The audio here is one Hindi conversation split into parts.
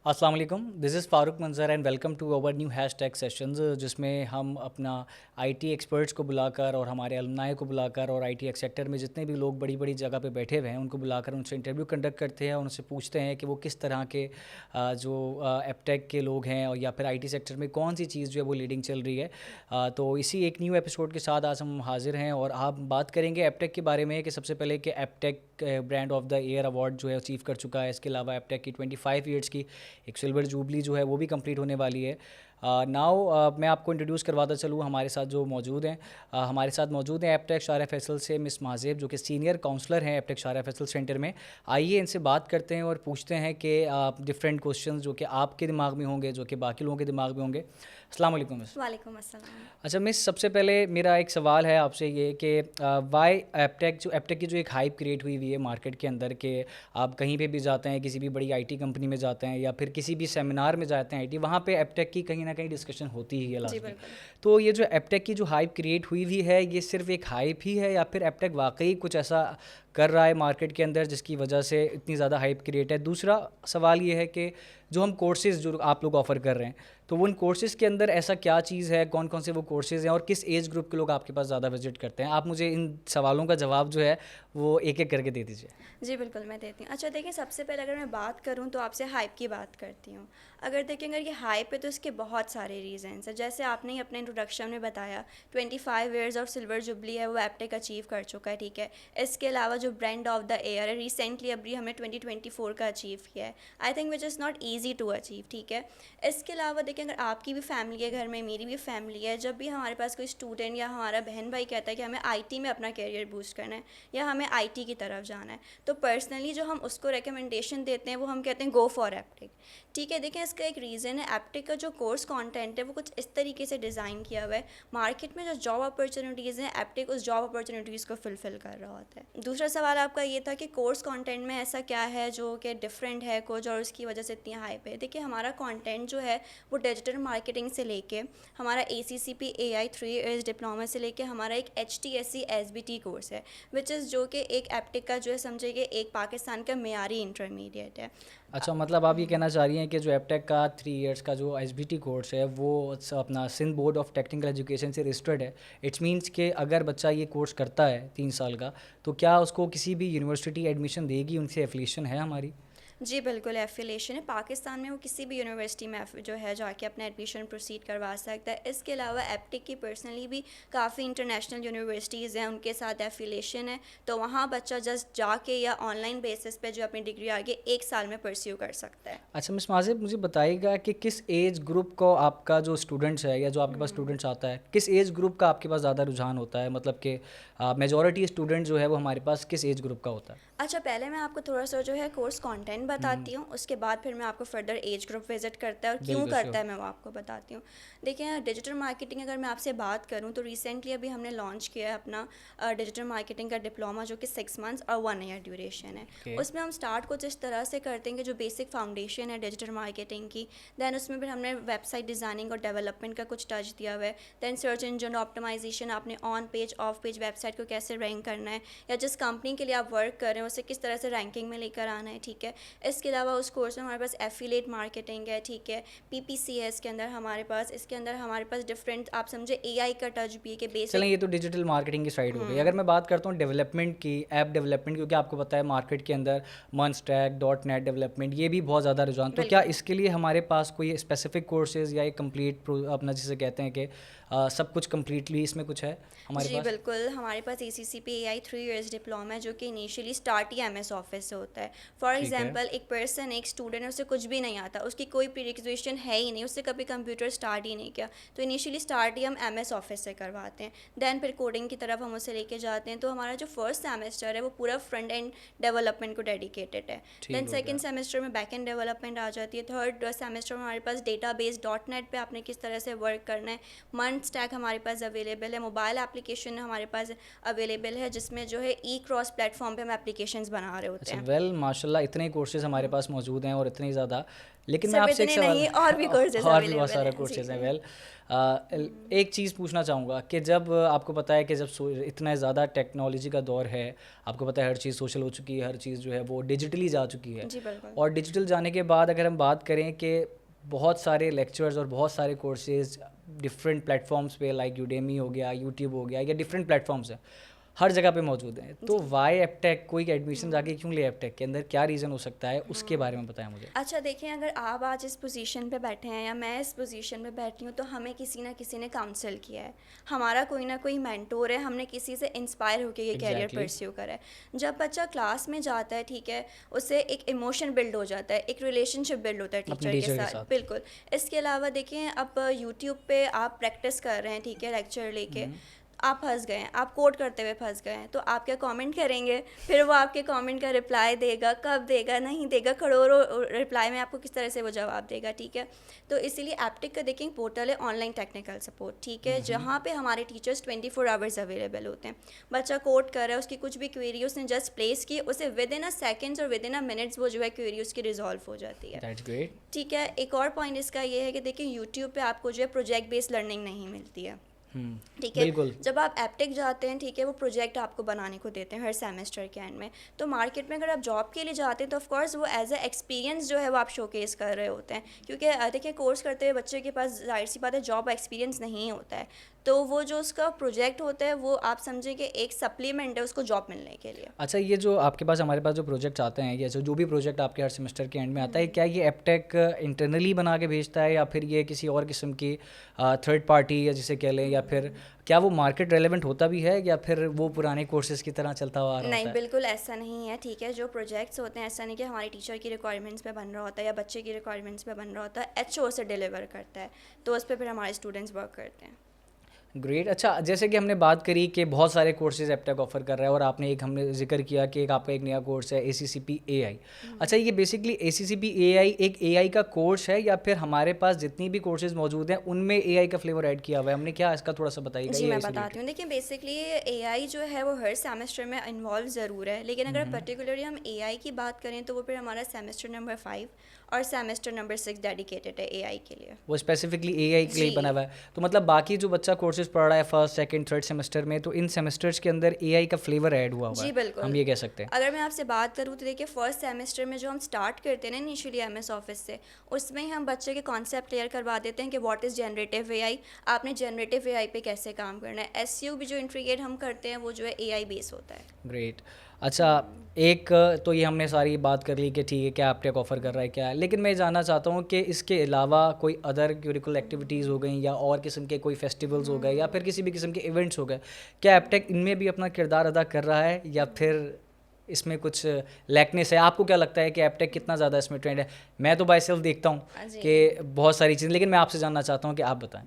अस्सलाम वालेकुम, this is Farooq Manzar and welcome to our new hashtag sessions, जिसमें हम अपना आईटी एक्सपर्ट्स को बुलाकर और हमारे अलुमनाई को बुलाकर और आईटी सेक्टर में जितने भी लोग बड़ी बड़ी जगह पे बैठे हुए हैं उनको बुलाकर उनसे इंटरव्यू कंडक्ट करते हैं और उनसे पूछते हैं कि वो किस तरह के जो एपटेक के लोग हैं और या फिर आईटी सेक्टर में कौन सी चीज़ जो है वो लीडिंग चल रही है। तो इसी एक न्यू एपिसोड के साथ आज हम हाजिर हैं और आप बात करेंगे एपटेक के बारे में कि सबसे पहले कि Aptech brand of the year award जो है अचीव कर चुका है। इसके अलावा एपटेक की 25 ईयर्स की एक सिल्वर जुबली जो है वो भी कंप्लीट होने वाली है। नाउ मैं आपको इंट्रोड्यूस करवाता चलूँ हमारे साथ जो मौजूद हैं। हमारे साथ मौजूद हैं एपटेक शारा फैसल से मिस माजेब, जो कि सीनियर काउंसलर हैं एपटेक शारा फैसल सेंटर में। आइए इनसे बात करते हैं और पूछते हैं कि डिफरेंट क्वेश्चंस जो कि आपके दिमाग में होंगे, जो कि बाकी लोगों के दिमाग में होंगे। अस्सलाम वालेकुम मिस। वालेकुम अस्सलाम। अच्छा मिस, सबसे पहले मेरा एक सवाल है आपसे ये कि वाई एपटेक की जो एक हाइप क्रिएट हुई है मार्केट के अंदर, कि आप कहीं पे भी जाते हैं, किसी भी बड़ी आईटी कंपनी में जाते हैं या फिर किसी भी सेमिनार में जाते हैं आईटी, वहाँ पे एपटेक की कहीं ना कहीं डिस्कशन होती ही है जी लास्ट में। बिल्कुल। तो ये जो एपटेक की जो हाइप क्रिएट हुई है, ये सिर्फ एक हाइप ही है या फिर एपटेक वाकई कुछ ऐसा कर रहा है मार्केट के अंदर जिसकी वजह से इतनी ज़्यादा हाइप क्रिएट है? दूसरा सवाल ये है कि जो हम कोर्सेज़ जो आप लोग ऑफ़र कर रहे हैं, तो उन कोर्सेज़ के अंदर ऐसा क्या चीज़ है, कौन कौन से वो कोर्सेज़ हैं और किस एज ग्रुप के लोग आपके पास ज़्यादा विजिट करते हैं? आप मुझे इन सवालों का जवाब जो है वो एक एक करके दे दीजिए। जी बिल्कुल, मैं देती हूँ। अच्छा देखिए, सबसे पहले अगर मैं बात करूँ तो आपसे हाइप की बात करती हूँ। अगर ये हाइप है तो इसके बहुत सारे रीज़न्स हैं। जैसे आपने ही अपने इंट्रोडक्शन में बताया, 25 ईयर्स ऑफ सिल्वर जुबली है वो एपटेक अचीव कर चुका है, ठीक है। इसके अलावा जो ब्रांड ऑफ द ईयर है, रिसेंटली अभी हमने 2024 का अचीव किया है। I think which is not easy to achieve, ठीक है। इसके अलावा देखिए, अगर आपकी भी फैमिली है घर में, मेरी भी फैमिली है, जब भी हमारे पास कोई स्टूडेंट या हमारा बहन भाई कहता है कि हमें आईटी में अपना करियर बूस्ट करना है या हमें आईटी की तरफ जाना है, तो पर्सनली जो हम उसको रिकमेंडेशन देते हैं वो हम कहते हैं गो फॉर एपटेक, ठीक है। देखिए, इसका एक रीज़न है, एपटेक का जो कोर्स कंटेंट है वो कुछ इस तरीके से डिज़ाइन किया हुआ है, मार्केट में जो जॉब अपॉर्चुनिटीज़ हैं एपटेक उस जॉब अपॉर्चुनिटीज़ को फुलफ़िल कर रहा होता है। दूसरा सवाल आपका ये था कि कोर्स कंटेंट में ऐसा क्या है जो कि डिफरेंट है कुछ और उसकी वजह से इतनी हाइप है। देखिए, हमारा कंटेंट जो है वो डिजिटल मार्केटिंग से लेके हमारा ACCP AI 3 इयर्स डिप्लोमा से लेके हमारा एक HTSC SBT कोर्स है, विच इज़ जो कि एक एपटेक का जो है समझिए एक पाकिस्तान का मेयारी इंटरमीडिएट है। अच्छा, मतलब आप ये कहना चाह रही हैं कि जो एपटेक का 3 इयर्स का जो एसबीटी कोर्स है वो अपना Sindh board of technical education से रजिस्टर्ड है। इट्स मींस कि अगर बच्चा ये कोर्स करता है 3 साल का, तो क्या उसको किसी भी यूनिवर्सिटी एडमिशन देगी? उनसे एफिलिएशन है हमारी? जी बिल्कुल, एफ़िलिएशन है। पाकिस्तान में वो किसी भी यूनिवर्सिटी में जो है जाके अपना एडमिशन प्रोसीड करवा सकता है। इसके अलावा एपटेक की पर्सनली भी काफ़ी इंटरनेशनल यूनिवर्सिटीज़ हैं, उनके साथ एफ़िलिएशन है, तो वहाँ बच्चा जस्ट जाके या ऑनलाइन बेसिस पे जो अपनी डिग्री आगे 1 साल में परस्यू कर सकता है। अच्छा मिस माजिद, मुझे बताइएगा कि किस एज ग्रुप को आपका जो स्टूडेंट्स है या जो आपके पास हम्म। स्टूडेंट्स आता है, किस एज ग्रुप का आपके पास ज़्यादा रुझान होता है? मतलब कि मेजॉरिटी स्टूडेंट जो है वो हमारे पास किस एज ग्रुप का होता है? अच्छा, पहले मैं आपको थोड़ा-सा जो है कोर्स कंटेंट हम्म, बताती हूँ, उसके बाद फिर मैं आपको फर्दर एज ग्रुप विज़िट करता है और क्यों बिल्कुल करता श्योर। है मैं वो आपको बताती हूँ। देखिए, डिजिटल मार्केटिंग अगर मैं आपसे बात करूँ तो रिसेंटली अभी हमने लॉन्च किया है अपना डिजिटल मार्केटिंग का डिप्लोमा, जो कि 6 मंथ्स और 1 ईयर ड्यूरेशन है। ओके। उसमें हम स्टार्ट कुछ इस तरह से करते हैं कि जो बेसिक फाउंडेशन है डिजिटल मार्केटिंग की, देन उसमें फिर हमने वेबसाइट डिज़ाइनिंग और डेवलपमेंट का कुछ टच दिया हुआ है, देन सर्च इंजन ऑप्टिमाइजेशन, आपने on page of page website को कैसे रैंक करना है या जिस कंपनी के लिए आप वर्क कर रहे हैं उसे किस तरह से रैंकिंग में लेकर आना है, ठीक है। इसके अलावा उस कोर्स में हमारे पास एफिलिएट मार्केटिंग है, ठीक है, PPC है इसके अंदर हमारे पास। इसके अंदर हमारे पास डिफरेंट आप समझे AI का टच भी है कि चलें, बेसिक। ये तो डिजिटल मार्केटिंग की साइड हो गई। अगर मैं बात करता हूँ डेवलपमेंट की, ऐप डेवलपमेंट, क्योंकि आपको पता है मार्केट के अंदर मन स्टैक डॉट नेट डेवलपमेंट ये भी बहुत ज़्यादा रुझान, तो क्या बिल्कुल। इसके लिए हमारे पास कोई स्पेसिफिक कोर्सेज़ या एक कंप्लीट अपना जिसे कहते हैं कि सब कुछ कम्प्लीटली इसमें कुछ है हमारे जी पास? बिल्कुल, हमारे पास ACCP AI 3 इयर्स डिप्लोमा है, जो कि इनिशियली स्टार्ट ही MS ऑफिस से होता है। फॉर ठीक है। एग्जांपल, एक पर्सन, एक स्टूडेंट है, उसे कुछ भी नहीं आता, उसकी कोई प्रीरिक्वेशन है ही नहीं, उससे कभी कंप्यूटर स्टार्ट ही नहीं किया, तो इनिशियली स्टार्ट ही हम MS ऑफिस से करवाते हैं। देन फिर कोडिंग की तरफ हम उसे लेके जाते हैं, तो हमारा जो फर्स्ट सेमेस्टर है वो पूरा फ्रंट एंड डेवलपमेंट को डेडिकेटेड है। ठीक देन हो गया। सेकेंड सेमेस्टर में बैक एंड डेवलपमेंट आ जाती है। थर्ड सेमेस्टर में हमारे पास डेटाबेस .NET पे आपने किस तरह से वर्क करना है, मंथ स्टैक हमारे पास अवेलेबल है, मोबाइल एप्लीकेशन हमारे पास अवेलेबल है, जिसमें जो है ई क्रॉस प्लेटफॉर्म पे हम एप्लीकेशंस बना रहे होते अच्छा, हैं। वेल माशाल्लाह, इतने कोर्सेज कोर्सेज हमारे पास मौजूद हैं और इतने ज़्यादा, लेकिन मैं सिर्फ आपसे एक इतने सवाल नहीं, और भी कोर्सेज और भी बहुत अवेलेबल सारे हैं। कोर्सेज हैं। जी। वेल, एक चीज़ पूछना चाहूँगा कि जब आपको पता है कि जब इतना ज़्यादा टेक्नोलॉजी का दौर है, आपको पता है हर चीज़ सोशल हो चुकी है, हर चीज़ जो है वो डिजिटली जा चुकी है, जी बिल्कुल। और डिजिटल जाने के बाद अगर हम बात करें कि बहुत सारे लेक्चर्स और बहुत सारे कोर्सेज डिफरेंट प्लेटफॉर्म्स पे, लाइक यूडेमी हो गया, यूट्यूब हो गया, या डिफरेंट प्लेटफॉर्म्स हैं, हर जगह पे मौजूद हैं, तो वाई एपटेक, कोई एडमिशन जाके क्यों ले एपटेक के अंदर, क्या रीज़न हो सकता है, उसके बारे में बताएं मुझे। अच्छा देखिए, अगर आप आज इस पोजीशन पे बैठे हैं या मैं इस पोजीशन पे बैठी हूँ, तो हमें किसी ना किसी ने काउंसिल किया है, हमारा कोई ना कोई मेंटोर है, हमने किसी से इंस्पायर होकर ये कैरियर Exactly. परस्यू करा है। जब बच्चा क्लास में जाता है, ठीक है, उससे एक इमोशन बिल्ड हो जाता है, एक रिलेशनशिप बिल्ड होता है अपने टीचर टीचर के के साथ। साथ। बिल्कुल। इसके अलावा देखिए, अब यूट्यूब पे आप प्रैक्टिस कर रहे हैं, ठीक है, लेक्चर लेके आप फंस गए हैं, आप कोड करते हुए फंस गए हैं, तो आप क्या कमेंट करेंगे? फिर वो आपके कमेंट का रिप्लाई देगा, कब देगा, नहीं देगा, करोड़ों रिप्लाई में आपको किस तरह से वो जवाब देगा, ठीक है। तो इसीलिए एप्टिक का देखिए पोर्टल है ऑनलाइन टेक्निकल सपोर्ट, ठीक है, जहाँ पे हमारे टीचर्स 24 आवर्स अवेलेबल होते हैं। बच्चा कोड कर रहा है, उसकी कुछ भी क्वेरी उसने जस्ट प्लेस की, उसे विद इन अ सेकेंड्स और विद इन अ मिनट्स वो जो है क्वेरी उसकी रिजॉल्व हो जाती है। That's great. ठीक है। एक और पॉइंट इसका ये है कि देखिए यूट्यूब पे आपको जो है प्रोजेक्ट बेस्ड लर्निंग नहीं मिलती है, ठीक है। बिल्कुल। जब आप एप्टेक जाते हैं, ठीक है, वो प्रोजेक्ट आपको बनाने को देते हैं हर सेमेस्टर के एंड में। तो मार्केट में अगर आप जॉब के लिए जाते हैं तो ऑफ कोर्स वो एज अ एक्सपीरियंस जो है वो आप शोकेस कर रहे होते हैं, क्योंकि देखिए कोर्स करते हुए बच्चे के पास जाहिर सी बात है जॉब एक्सपीरियंस नहीं होता है, तो वो जो उसका प्रोजेक्ट होता है वो आप समझें कि एक सप्लीमेंट है उसको जॉब मिलने के लिए। अच्छा, ये जो आपके पास, हमारे पास जो प्रोजेक्ट्स आते हैं, या जो भी प्रोजेक्ट आपके हर सेमेस्टर के एंड में आता है, क्या ये एपटेक इंटरनली बना के भेजता है, या फिर ये किसी और किस्म की थर्ड पार्टी, या जिसे कह लें, या फिर क्या वो मार्केट रेलेवेंट होता भी है, या फिर वो पुराने कोर्सेज की तरह चलता हुआ आ रहा नहीं, होता है? बिल्कुल ऐसा नहीं है, ठीक है। जो प्रोजेक्ट्स होते हैं, ऐसा नहीं कि हमारी टीचर की रिक्वायरमेंट्स पे बन रहा होता है या बच्चे की रिक्वायरमेंट्स पे बन रहा होता है, एचओ से डिलीवर करता है, तो उस पर फिर हमारे स्टूडेंट्स वर्क करते हैं। ग्रेट। अच्छा, जैसे कि हमने बात करी कि बहुत सारे कोर्सेज एपटेक ऑफर कर रहा है, और आपने एक, हमने जिक्र किया कि एक आपका एक नया कोर्स है ACCP AI। अच्छा, ये बेसिकली ACCP AI एक AI का कोर्स है, या फिर हमारे पास जितनी भी कोर्सेज मौजूद हैं उनमें AI का फ्लेवर ऐड किया हुआ है? हमने क्या, इसका थोड़ा सा बताइएगा। जी, मैं AI से बताती हूँ। देखिए बेसिकली एआई जो है वो हर सेमेस्टर में इन्वॉल्व ज़रूर है, लेकिन अगर पर्टिकुलरली हम एआई की बात करें तो वो फिर हमारा सेमेस्टर नंबर 5 और सेमेस्टर नंबर 6 डेडिकेटेड है एआई के लिए। वो स्पेसिफिकली AI के लिए जी। बना हुआ है, तो मतलब बाकी जो बच्चा कोर्सेज पढ़ रहा है फर्स्ट, सेकंड, थर्ड सेमेस्टर में, तो इन सेमेस्टर्स के अंदर AI का फ्लेवर ऐड हुआ हुआ जी है, बिल्कुल। हम ये कह सकते हैं। अगर मैं आपसे बात करूँ तो देखिए फर्स्ट सेमेस्टर में जो हम स्टार्ट करते हैं ना इनिशियली एमएस ऑफिस से, उसमें ही हम बच्चे के कॉन्सेप्ट क्लियर करवा देते हैं कि व्हाट इज़ जनरेटिव एआई, आपने जनरेटिव एआई पे कैसे काम करना है। एसयू भी जो इंट्रीगेट हम करते हैं वो जो है एआई बेस होता है। ग्रेट। अच्छा, एक तो ये हमने सारी बात कर ली कि ठीक है क्या एपटेक ऑफर कर रहा है क्या है, लेकिन मैं जानना चाहता हूँ कि इसके अलावा कोई अदर क्यूरिकुलर एक्टिविटीज़ हो गई, या और किस्म के कोई फेस्टिवल्स हो गए, या फिर किसी भी किस्म के इवेंट्स हो गए, क्या एपटेक इनमें भी अपना किरदार अदा कर रहा है, या फिर इसमें कुछ लैकनेस है? आपको क्या लगता है कि एपटेक कितना ज़्यादा इसमें ट्रेंड है? मैं तो बाय सेल्फ देखता हूँ जी। कि बहुत सारी चीज़ें, लेकिन मैं आपसे जानना चाहता हूँ कि आप बताएं।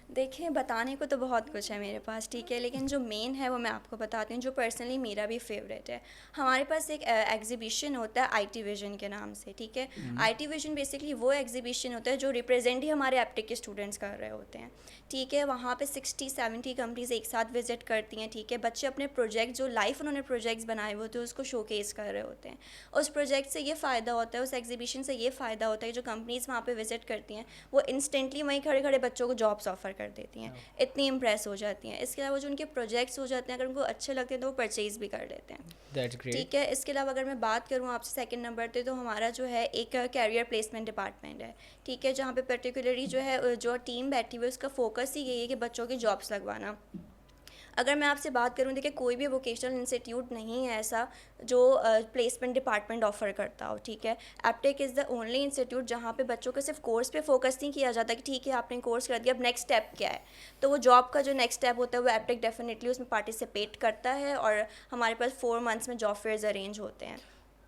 देखिए बताने को तो बहुत कुछ है मेरे पास, ठीक है, लेकिन जो मेन है वो मैं आपको बताती हूँ, जो पर्सनली मेरा भी फेवरेट है। हमारे पास एक एग्जीबिशन होता है आईटी विजन के नाम से, ठीक है। आईटी विजन बेसिकली वो एग्जीबिशन होता है जो रिप्रेजेंट ही हमारे एप्टिक के स्टूडेंट्स कर रहे होते हैं, ठीक है। वहाँ पे 60-70 कंपनीज एक साथ विजिट करती हैं, ठीक है। बच्चे अपने प्रोजेक्ट जो लाइफ उन्होंने प्रोजेक्ट्स बनाए हुए होते हैं उसको शोकेस कर रहे होते हैं। उस प्रोजेक्ट से ये फ़ायदा होता है, उस एग्जीबिशन से ये फ़ायदा होता है, जो कंपनीज़ वहाँ पे विजिट करती हैं वो इंस्टेंटली वहीं खड़े खड़े बच्चों को जॉब्स ऑफर कर देती हैं, इतनी इम्प्रेस हो जाती हैं। इसके अलावा जो उनके प्रोजेक्ट्स हो जाते हैं, अगर उनको अच्छे लगते हैं तो वो परचेज़ भी कर लेते हैं, दैट्स ग्रेट। ठीक है। इसके अलावा अगर मैं बात करूँ आपसे सेकंड नंबर पे, तो हमारा जो है एक कैरियर प्लेसमेंट डिपार्टमेंट है, ठीक है, जहाँ पे पर्टिकुलरली जो है जो टीम बैठी हुई है उसका फोकस ही यही है कि बच्चों की जॉब्स लगवाना। अगर मैं आपसे बात करूँ, देखिए कोई भी वोकेशनल इंस्टीट्यूट नहीं है ऐसा जो प्लेसमेंट डिपार्टमेंट ऑफर करता हो, ठीक है। Aptech is the only institute जहाँ पे बच्चों को सिर्फ कोर्स पे फोकस नहीं किया जाता कि ठीक है आपने कोर्स कर दिया, अब नेक्स्ट स्टेप क्या है, तो वो जॉब का जो नेक्स्ट स्टेप होता है वो एप्टेक डेफिनेटली उसमें पार्टिसिपेट करता है, और हमारे पास 4 मंथ्स में जॉब फेयर्स अरेंज होते हैं।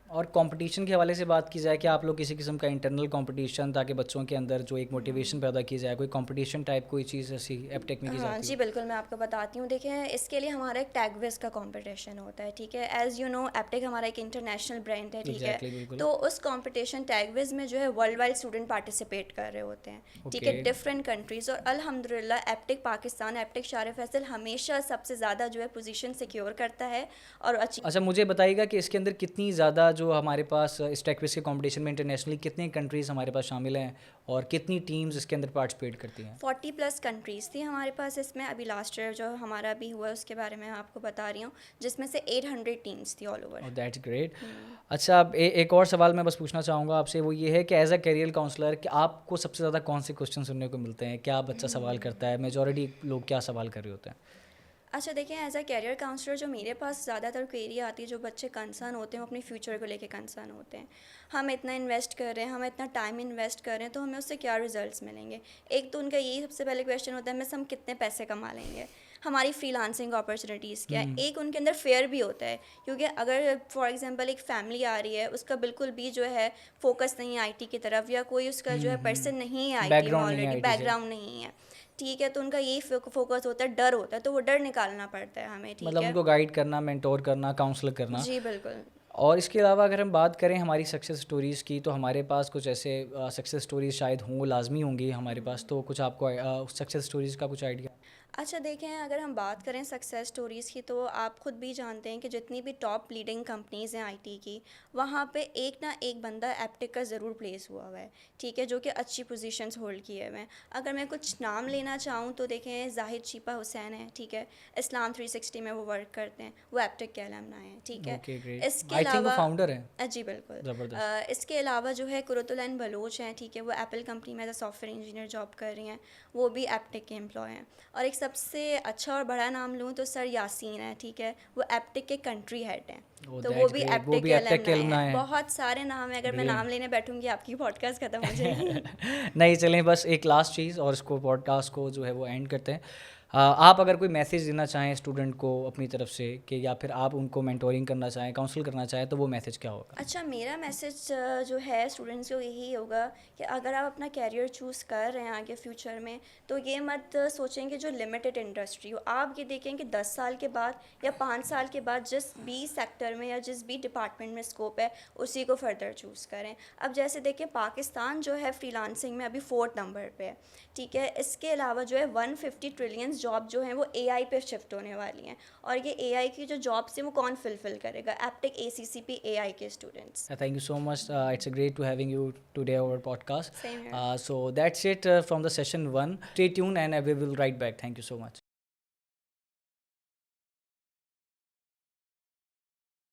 और कंपटीशन के हवाले से बात की जाए कि आप लोग किसी किस्म का इंटरनल कंपटीशन, ताकि बच्चों के अंदर जो एक मोटिवेशन पैदा की जाए, कोई कंपटीशन टाइप कोई चीज़ ऐसी एपटेक में की हाँ जाती जी है? बिल्कुल, मैं आपको बताती हूँ। देखिए इसके लिए हमारा एक टैगविज़ का कंपटीशन होता है, ठीक है। एज़ यू नो एप्टेक हमारा एक इंटरनेशनल ब्रांड है, ठीक एग्जैक्टली, है। बिल्कुल। तो उस कंपटीशन टैगविज़ में जो है वर्ल्ड वाइड स्टूडेंट पार्टिसिपेट कर रहे होते हैं, ठीक है, ओके। Different countries. और अल्हम्दुलिल्लाह एप्टेक पाकिस्तान, एप्टेक शार फैसल हमेशा सबसे ज़्यादा जो है पोजीशन सिक्योर करता है और अच्छा, मुझे बताइएगा कि इसके अंदर कितनी ज़्यादा जो हमारे पास इस टेक क्विज के कंपटीशन में इंटरनेशनली कितनी कंट्रीज़ हमारे पास शामिल हैं और कितनी टीम्स इसके अंदर पार्टिसिपेट करती हैं? 40+ कंट्रीज़ थी हमारे पास इसमें। अभी लास्ट ईयर जो हमारा भी हुआ उसके बारे में आपको बता रही हूँ, जिसमें से 800 टीम्स थी ऑल ओवर। और दैट्स ग्रेट। अच्छा, अब एक और सवाल मैं बस पूछना चाहूँगा आपसे, वो ये है कि एज अ करियर काउंसलर कि आपको सबसे ज़्यादा कौन से क्वेश्चन सुनने को मिलते हैं? क्या बच्चा सवाल करता है? मेजॉरिटी लोग क्या सवाल कर रहे होते हैं? अच्छा देखिए, एज अ कैरियर काउंसलर जो मेरे पास ज़्यादातर क्वेरी आती है, जो बच्चे कंसर्न होते हैं वो अपने फ्यूचर को लेके कंसर्न होते हैं। हम इतना इन्वेस्ट कर रहे हैं, हम इतना टाइम इन्वेस्ट कर रहे हैं, तो हमें उससे क्या रिजल्ट्स मिलेंगे। एक तो उनका यही सबसे पहले क्वेश्चन होता है, हमें हम कितने पैसे कमा लेंगे, हमारी फ्रीलांसिंग अपॉर्चुनिटीज़ क्या है। एक उनके अंदर फेयर भी होता है, क्योंकि अगर फॉर एग्जांपल एक फैमिली आ रही है, उसका बिल्कुल भी जो है फोकस नहीं है आईटी की तरफ, या कोई उसका जो है पर्सन नहीं है आईटी में, बैकग्राउंड नहीं है ऑलरेडी आईटी से, बैकग्राउंड नहीं है, ठीक है, तो उनका यही फोकस होता है, डर होता है, तो वो डर निकालना पड़ता है हमें, ठीक मतलब है। उनको गाइड करना, मेंटोर करना, काउंसल करना। जी बिल्कुल। और इसके अलावा अगर हम बात करें हमारी सक्सेस स्टोरीज़ की, तो हमारे पास कुछ ऐसे सक्सेस स्टोरीज़ शायद हों, लाजमी होंगी हमारे पास, तो कुछ आपको सक्सेस स्टोरीज़ का कुछ आइडिया? अच्छा देखें, अगर हम बात करें सक्सेस स्टोरीज़ की, तो आप खुद भी जानते हैं कि जितनी भी टॉप लीडिंग कंपनीज़ हैं आईटी की, वहाँ पे एक ना एक बंदा एप्टिक का ज़रूर प्लेस हुआ हुआ है, ठीक है, जो कि अच्छी पोजीशंस होल्ड किए हुए हैं। अगर मैं कुछ नाम लेना चाहूँ तो देखें, जाहिद शीपा हुसैन है, ठीक है, इस्लाम 360 में वो वर्क करते हैं, वो एप्टिक के अलमनाई हैं, ठीक है। Okay, great. इसके आई थिंक वो अलावा फाउंडर है। जी बिल्कुल। ज़बरदस्त। इसके अलावा जो है कुरतुलैन बलोच हैं, ठीक है, वो एप्पल कंपनी में as a software engineer job कर रही हैं, वो भी एप्टिक के एम्प्लॉय हैं। और एक सबसे अच्छा और बड़ा नाम लूँ तो सर यासीन है, ठीक है, वो एप्टिक के कंट्री हेड हैं, ओह, तो वो दैट्स भी ग्रेट। वो एप्टिक भी के एप्टेक के अलमनाई हैं। alumni हैं। बहुत सारे नाम हैं, अगर मैं नाम ब्रिलियंट। लेने बैठूंगी आपकी पॉडकास्ट खत्म हो जाएगी। नहीं चलें, बस एक लास्ट चीज़ और इसको पॉडकास्ट को जो है वो एंड करते हैं। आप अगर कोई मैसेज देना चाहें स्टूडेंट को अपनी तरफ से, कि या फिर आप उनको मेंटोरिंग करना चाहें, काउंसल करना चाहें, तो वो मैसेज क्या होगा? अच्छा, मेरा मैसेज जो है स्टूडेंट्स को यही होगा कि अगर आप अपना कैरियर चूज़ कर रहे हैं आगे फ्यूचर में, तो ये मत सोचें कि जो लिमिटेड इंडस्ट्री हो, आप ये देखें कि 10 साल के बाद या 5 साल के बाद जिस भी सेक्टर में या जिस भी डिपार्टमेंट में स्कोप है, उसी को फर्दर चूज़ करें। अब जैसे देखें, पाकिस्तान जो है फ्रीलांसिंग में अभी 4th नंबर पे है, ठीक है। इसके अलावा जो है 150 ट्रिलियन जॉब जो हैं वो एआई पे शिफ्ट होने वाली हैं, और ये एआई की जो जॉब्स हैं वो कौन फिल करेगा? एप्टिक ACCP एआई के students. Thank you so much. It's a great to having you today on our podcast. Same है। So that's it from the session one. Stay tuned and we will write back. Thank you so much.